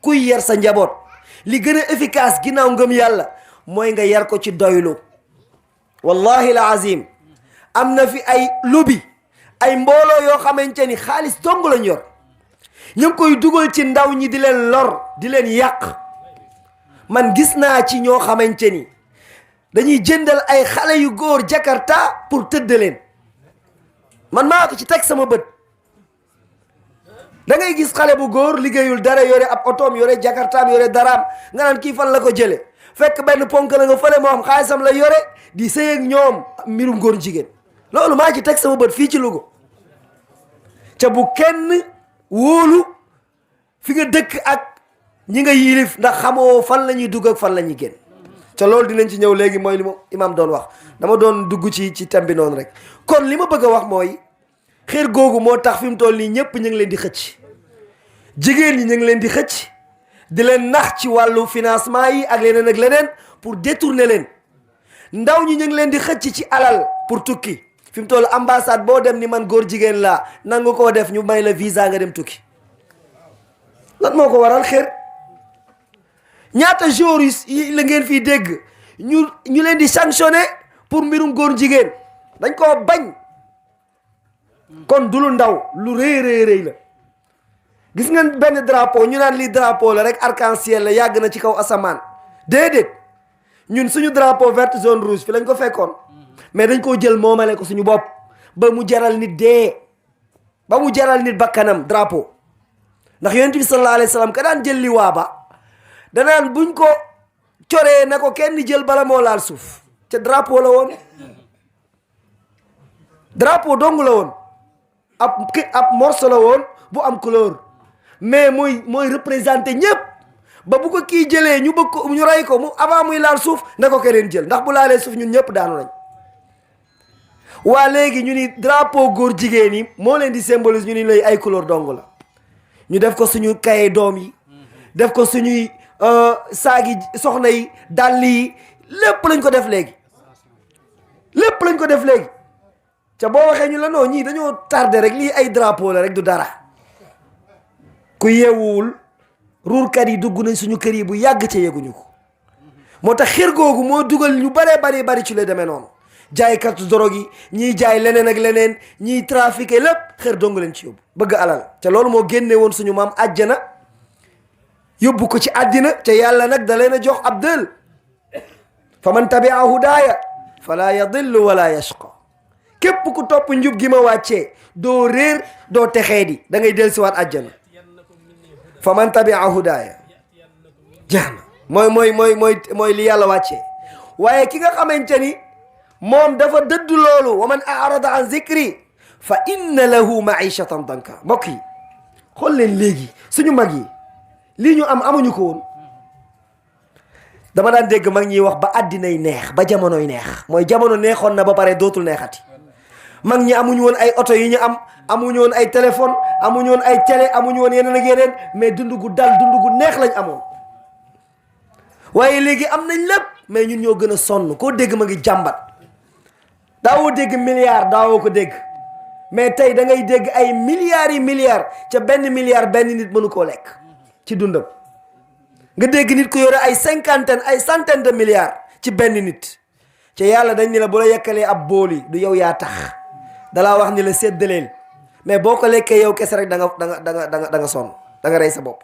kuy yar sa njaboot li gën a efficace ginnaaw ngëm yàlla mooy nga yar ko ci doylu. wallahi la azim am na fi ay lobby ay mbooloo yoo xamante ni xaalis dong lañ yor ñu ngi koy dugal ci ndaw ñi di leen lor di leen yàq. man gis naa ci ñoo xamante ni dañuy jëndal ay xale yu góor jakarta pour tëdd leen. man maa ko ci teg sama bët. da ngay gis xale bu góor liggéeyul dara yore ab otoom yore jakartaam yore daraam nga naan kii fan la ko jële fekk benn ponk la nga fële moo xam xaalisam la yore di sëy ak ñoom mbirum góor jigéen. loolu maa ci teg sama bët fii ci Louga ca bu kenn wóolu fi nga dëkk ak ñi nga yilif ndax xamoo fan la ñuy dugg ak fan la ñuy génn. ca loolu dinañ ci ñëw léegi mooy li ma imam doon wax dama doon dugg ci thème bi noonu rek. kon li ma bëgg a wax mooy xeer googu moo tax fi mu toll nii ñëpp ñu ngi leen di xëcc jigéen ñi ñu ngi leen di xëcc di leen nax ci wàllu financement yi ak leneen pour détourner leen. ndaw ñi ñu ngi leen di xëcc ci alal pour tukki fi mu toll ambassade boo dem ni man góor jigéen laa nangu koo def ñu may la visa nga dem tukki. lan moo ko waral xeer ñaata jours yi la ngeen fii dégg ñu leen di sanctionné pour mbirum góor jigéen dañ koo bañ. kon du lu ndaw lu rëy la gis ngeen benn drapeau ñu naan lii drapeau la rek arc-en-ciel la yàgg na ci kaw asamaan déedéet ñun suñu drapeau vert jaune rouge fi lañ ko fekkoon mais dañ koo jël moomale ko suñu bopp ba mu jaral nit dee ba mu jaral nit bakkanam drapeau. ndax yonent bi sallallahu alayhi wa sallam ka daan jël liwaa ba danaan buñ ko coree na ko kenn jël bala moo laal suuf te drapeau la woon drapeau dong la woon ab morceau la woon bu am couleur mais mooy représenté ñëpp ba bu ko kii jëlee ñu bëgg ko ñu rey ko mu avant muy laal suuf na ko keneen jël ndax bu laalee suuf ñun ñëpp daanu nañ. waa léegi ñu ni drapeau góor jigéen yi moo leen di symbolise ñu ni lay ay couleur dong la ñu def ko suñu kaye doom yi def ko suñuy saagi soxna yi dàll yi lépp lañ ko def léegi ca boo waxee ñu la non ñii dañoo tardé rek lii ay drapeau la rek du dara. ku yeewuwul ruurkat yi dugg nañ suñu kër yi bu yàgg ca yeguñu ko moo tax xir googu moo dugal ñu bari ci la demee noonu jaaykatu drogue yi ñiy jaay leneen ak leneen ñiy trafiqué lépp xër dong leen ci yóbbu bëgg alal ca loolu moo génne woon suñu maam àjjana yóbbu ko ci àddina te yàlla nag da leen a jox ab dël fa man tabia hudaaya fala yadillu wala yashqa képp ku topp njub gi ma wàccee doo réer doo texee di da ngay del siwaat àjjana fa man tabia hudaaya jaana mooy li yàlla wàccee waaye ki nga xamante ni moom dafa dëdd loolu wa man arada an zikri fa inna lahu maishatan danka. mbokk yi xool leen léegi suñu mag yi lii ñu amuñu ko woon. dama daan dégg mag ñiy wax ba àddinay neex ba jamonoy neex mooy jamono neexoon na ba pare dootul neexati. mag ñi amuñu woon ay oto yi ñu amuñu woon ay téléphone amuñu woon ay télé amuñu woon yeneen ak yeneen mais dund gu dal dund gu neex lañ amoon. waaye léegi am nañ lépp mais ñun ñoo gën a sonn koo dégg ma ngi jàmbat. daawoo dégg milliard daawoo ko dégg mais tey da ngay dégg ay milliards yi milliards ca benn milliard benn nit mënu koo lekk ci dundam. nga dégg nit ku yore ay centaine de milliards ci benn nit ca yàlla dañ ni la bu la yekkalee ab booli du yow yaa tax dalaa wax ni la séddaleel mais boo ko lekkee yow kese rek da nga sonn da nga rey sa bopp.